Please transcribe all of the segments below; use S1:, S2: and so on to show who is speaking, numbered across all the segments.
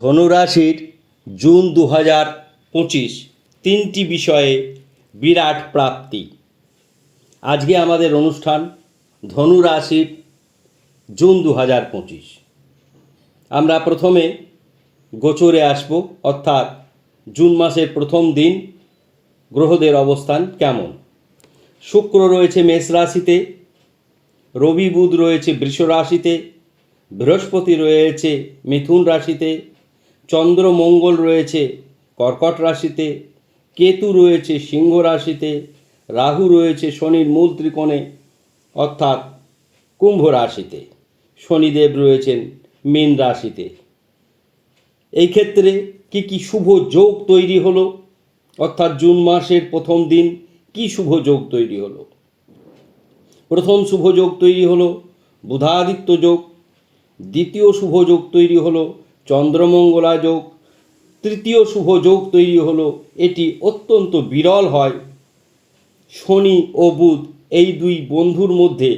S1: ধনুরাশির জুন 2025 তিনটি বিষয়ে বিরাট প্রাপ্তি। আজকে আমাদের অনুষ্ঠান ধনুরাশির জুন 2025। আমরা প্রথমে গোচরে আসব, অর্থাৎ জুন মাসের প্রথম দিন গ্রহদের অবস্থান কেমন। শুক্র রয়েছে মেষ রাশিতে, রবি বুধ রয়েছে বৃষ রাশিতে, বৃহস্পতি রয়েছে মিথুন রাশিতে, চন্দ্র মঙ্গল রয়েছে কর্কট রাশিতে, কেতু রয়েছে সিংহ রাশিতে, রাহু রয়েছে শনির মূল ত্রিকোণে অর্থাৎ কুম্ভ রাশিতে, শনিদেব রয়েছেন মীন রাশিতে। এই ক্ষেত্রে কি শুভ যোগ তৈরি হলো, অর্থাৎ জুন মাসের প্রথম দিন কি শুভ যোগ তৈরি হলো। প্রথম শুভ যোগ তৈরি হলো বুধাদিত্য যোগ, দ্বিতীয় শুভ যোগ তৈরি হলো চন্দ্রমঙ্গলা যোগ, তৃতীয় শুভ যোগ তৈরি হলো, এটি অত্যন্ত বিরল হয়, শনি ও বুধ এই দুই বন্ধুর মধ্যে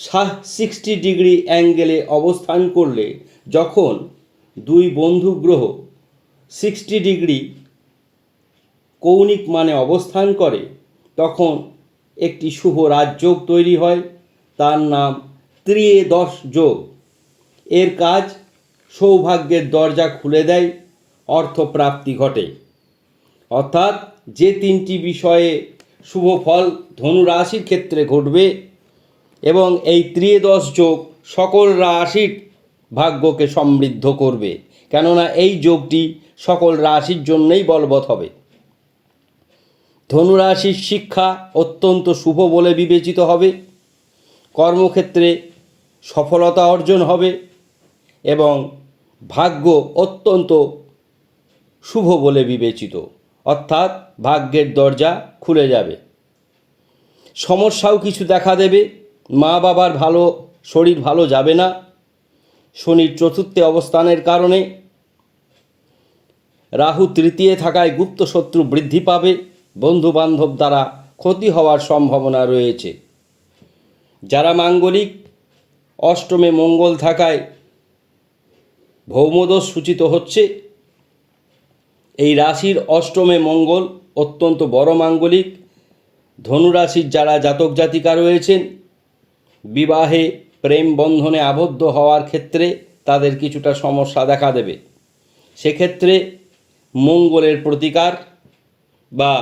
S1: 60 ডিগ্রি অ্যাঙ্গেলে অবস্থান করলে, যখন দুই বন্ধু গ্রহ 60 ডিগ্রি কৌণিক মানে অবস্থান করে, তখন একটি শুভ রাজযোগ তৈরি হয়, তার নাম ত্রিয়েদশ যোগ। এর কাজ সৌভাগ্যের দরজা খুলে দেয়, অর্থপ্রাপ্তি ঘটে। অর্থাৎ যে তিনটি বিষয়ে শুভ ফল ধনুরাশির ক্ষেত্রে ঘটবে, এবং এই ত্রিয়েদশ যোগ সকল রাশির ভাগ্যকে সমৃদ্ধ করবে, কেননা এই যোগটি সকল রাশির জন্যই বলবৎ হবে। ধনুরাশির শিক্ষা অত্যন্ত শুভ বলে বিবেচিত হবে, কর্মক্ষেত্রে সফলতা অর্জন হবে এবং ভাগ্য অত্যন্ত শুভ বলে বিবেচিত, অর্থাৎ ভাগ্যের দরজা খুলে যাবে। সমস্যাও কিছু দেখা দেবে, মা বাবার শরীর ভালো যাবে না। শনির চতুর্থে অবস্থানের কারণে, রাহু তৃতীয় থাকায় গুপ্ত শত্রু বৃদ্ধি পাবে, বন্ধু বান্ধব দ্বারা ক্ষতি হওয়ার সম্ভাবনা রয়েছে। যারা মাঙ্গলিক, অষ্টমে মঙ্গল থাকায় ভৌমদোষ সূচিত হচ্ছে। এই রাশির অষ্টমে মঙ্গল অত্যন্ত বড় মাঙ্গলিক। ধনুরাশির যারা জাতক জাতিকা রয়েছেন, বিবাহে প্রেম বন্ধনে আবদ্ধ হওয়ার ক্ষেত্রে তাদের কিছুটা সমস্যা দেখা দেবে। সেক্ষেত্রে মঙ্গলের প্রতিকার বা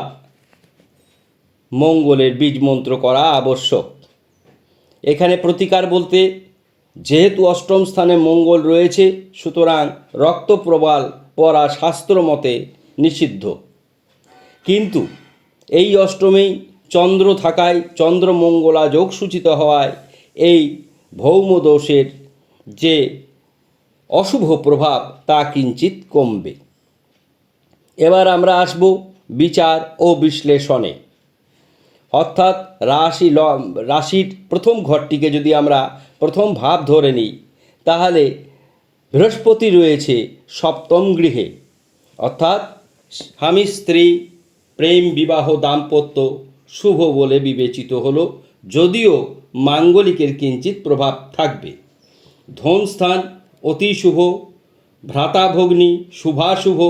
S1: মঙ্গলের বীজ মন্ত্র করা আবশ্যক। এখানে প্রতিকার বলতে, যেহেতু অষ্টম স্থানে মঙ্গল রয়েছে, সুতরাং রক্তপ্রবাল পরা শাস্ত্র মতে নিষিদ্ধ। কিন্তু এই অষ্টমেই চন্দ্র থাকায়, চন্দ্রমঙ্গলা যোগ সূচিত হওয়ায় এই ভৌমদোষের যে অশুভ প্রভাব তা কিঞ্চিত কমবে। এবার আমরা আসব বিচার ও বিশ্লেষণে। অর্থাৎ রাশির প্রথম ঘরটিকে যদি আমরা প্রথম ভাব ধরে নিই, তাহলে বৃহস্পতি রয়েছে সপ্তম গৃহে, অর্থাৎ স্বামী স্ত্রী প্রেম বিবাহ দাম্পত্য শুভ বলে বিবেচিত হলো, যদিও মাঙ্গলিকের কিঞ্চিত প্রভাব থাকবে। ধনস্থান অতি শুভ, ভ্রাতাভগ্নী শুভাশুভ,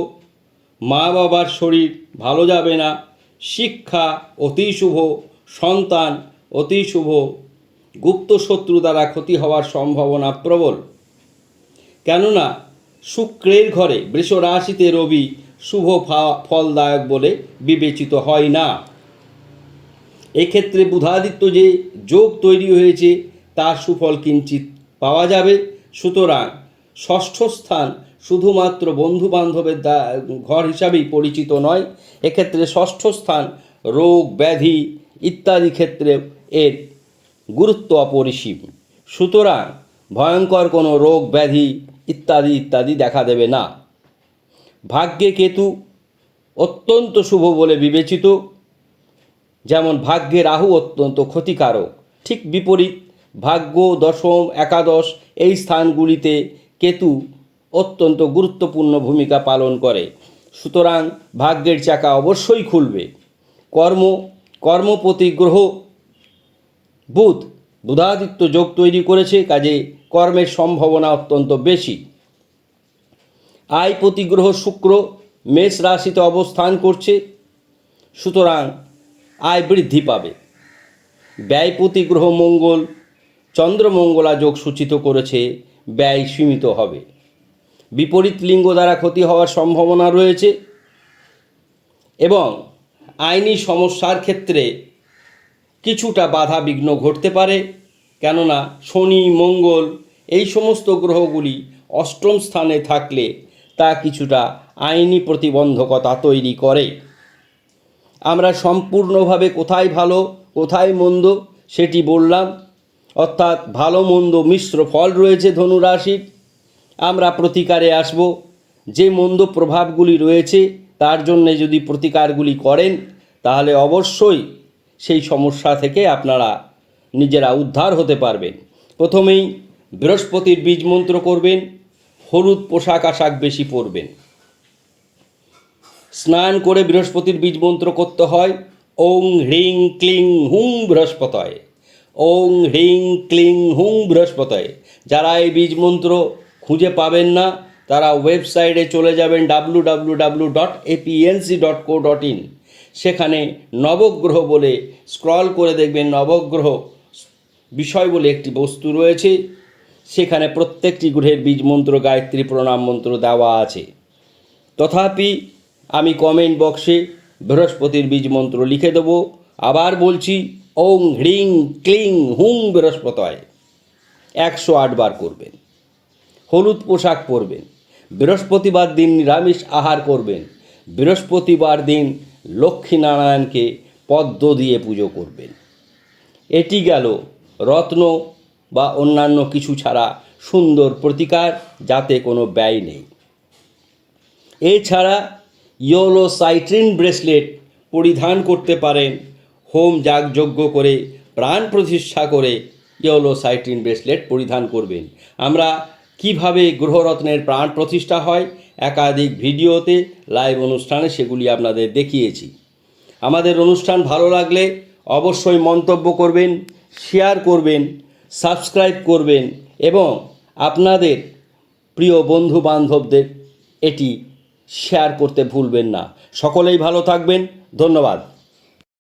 S1: মা বাবার শরীর ভালো যাবে না, শিক্ষা অতি শুভ, সন্তান অতি শুভ, গুপ্ত শত্রু দ্বারা ক্ষতি হওয়ার সম্ভাবনা প্রবল। কেননা শুক্রের ঘরে বৃষ রাশিতে রবি শুভ ফলদায়ক বলে বিবেচিত হয় না। এক্ষেত্রে বুধাদিত্য যে যোগ তৈরি হয়েছে তার সুফল কিঞ্চিত পাওয়া যাবে। সুতরাং ষষ্ঠ স্থান শুধুমাত্র বন্ধু বান্ধবের ঘর হিসাবেই পরিচিত নয়, এক্ষেত্রে ষষ্ঠ স্থান রোগ ব্যাধি ইত্যাদি ক্ষেত্রে এর গুরুত্ব অপরিসীম। সুতরাং ভয়ঙ্কর কোনো রোগ ব্যাধি ইত্যাদি দেখা দেবে না। ভাগ্যে কেতু অত্যন্ত শুভ বলে বিবেচিত, যেমন ভাগ্যে রাহু অত্যন্ত ক্ষতিকারক, ঠিক বিপরীত ভাগ্য দশম একাদশ এই স্থানগুলিতে কেতু অত্যন্ত গুরুত্বপূর্ণ ভূমিকা পালন করে। সুতরাং ভাগ্যের চাকা অবশ্যই খুলবে। কর্মপতি গ্রহ বুধাদিত্য যোগ তৈরি করেছে, কাজে কর্মের সম্ভাবনা অত্যন্ত বেশি। আয়পতি গ্রহ শুক্র মেষ রাশিতে অবস্থান করছে, সুতরাং আয় বৃদ্ধি পাবে। ব্যয়পতি গ্রহ মঙ্গল চন্দ্রমঙ্গলা যোগ সূচিত করেছে, ব্যয় সীমিত হবে। বিপরীত লিঙ্গ দ্বারা ক্ষতি হওয়ার সম্ভাবনা রয়েছে এবং আইনি সমস্যার ক্ষেত্রে কিছুটা বাধা বিঘ্ন ঘটতে পারে, কেননা শনি মঙ্গল এই সমস্ত গ্রহগুলি অষ্টম স্থানে থাকলে তা কিছুটা আইনি প্রতিবন্ধকতা তৈরি করে। আমরা সম্পূর্ণভাবে কোথায় ভালো কোথায় মন্দ সেটি বললাম, অর্থাৎ ভালো মন্দ মিশ্র ফল রয়েছে ধনু রাশির। আমরা প্রতিকারে আসব। যে মন্দ প্রভাবগুলি রয়েছে তার জন্যে যদি প্রতিকারগুলি করেন তাহলে অবশ্যই সেই সমস্যা থেকে আপনারা নিজেরা উদ্ধার হতে পারবেন। প্রথমেই বৃহস্পতির বীজ মন্ত্র করবেন, হলুদ পোশাক আশাক বেশি পরবেন। স্নান করে বৃহস্পতির বীজ মন্ত্র করতে হয় ওং হ্রিং ক্লিং হুং বৃহস্পতয়ে, ওং হ্রিং ক্লিং হুং বৃহস্পতয়ে। যারা এই বীজ মন্ত্র খুঁজে পাবেন না তারা ওয়েবসাইটে চলে যাবেন www.apnc.co.in। সেখানে নবগ্রহ বলে স্ক্রল করে দেখবেন নবগ্রহ বিষয় বলে একটি বস্তু রয়েছে, সেখানে প্রত্যেকটি গ্রহের বীজ মন্ত্র গায়ত্রী প্রণাম মন্ত্র দেওয়া আছে। তথাপি আমি কমেন্ট বক্সে বৃহস্পতির বীজ মন্ত্র লিখে দেব। আবার বলছি ওং হ্রিং ক্লিং হুং বৃহস্পতয়ে 108 বার করবেন। হলুদ পোশাক পরবেন। বৃহস্পতিবার দিন নিরামিষ আহার করবেন। বৃহস্পতিবার দিন লক্ষ্মীনারায়ণকে পদ্ম দিয়ে পুজো করবেন। এটি গেল রত্ন বা অন্যান্য কিছু ছাড়া সুন্দর প্রতিকার, যাতে কোনো ব্যয় নেই। এছাড়া ইয়োলো সাইট্রিন ব্রেসলেট পরিধান করতে পারেন। হোম যাগযজ্ঞ করে প্রাণ প্রতিষ্ঠা করে ইয়োলো সাইট্রিন ব্রেসলেট পরিধান করবেন। আমরা কিভাবে গ্রহরত্নের প্রাণ প্রতিষ্ঠা হয় একাধিক ভিডিওতে লাইভ অনুষ্ঠানে সেগুলি আপনাদের দেখিয়েছি। আমাদের অনুষ্ঠান ভালো লাগলে অবশ্যই মন্তব্য করবেন, শেয়ার করবেন, সাবস্ক্রাইব করবেন এবং আপনাদের প্রিয় বন্ধু বান্ধবদের এটি শেয়ার করতে ভুলবেন না। সকলেই ভালো থাকবেন। ধন্যবাদ।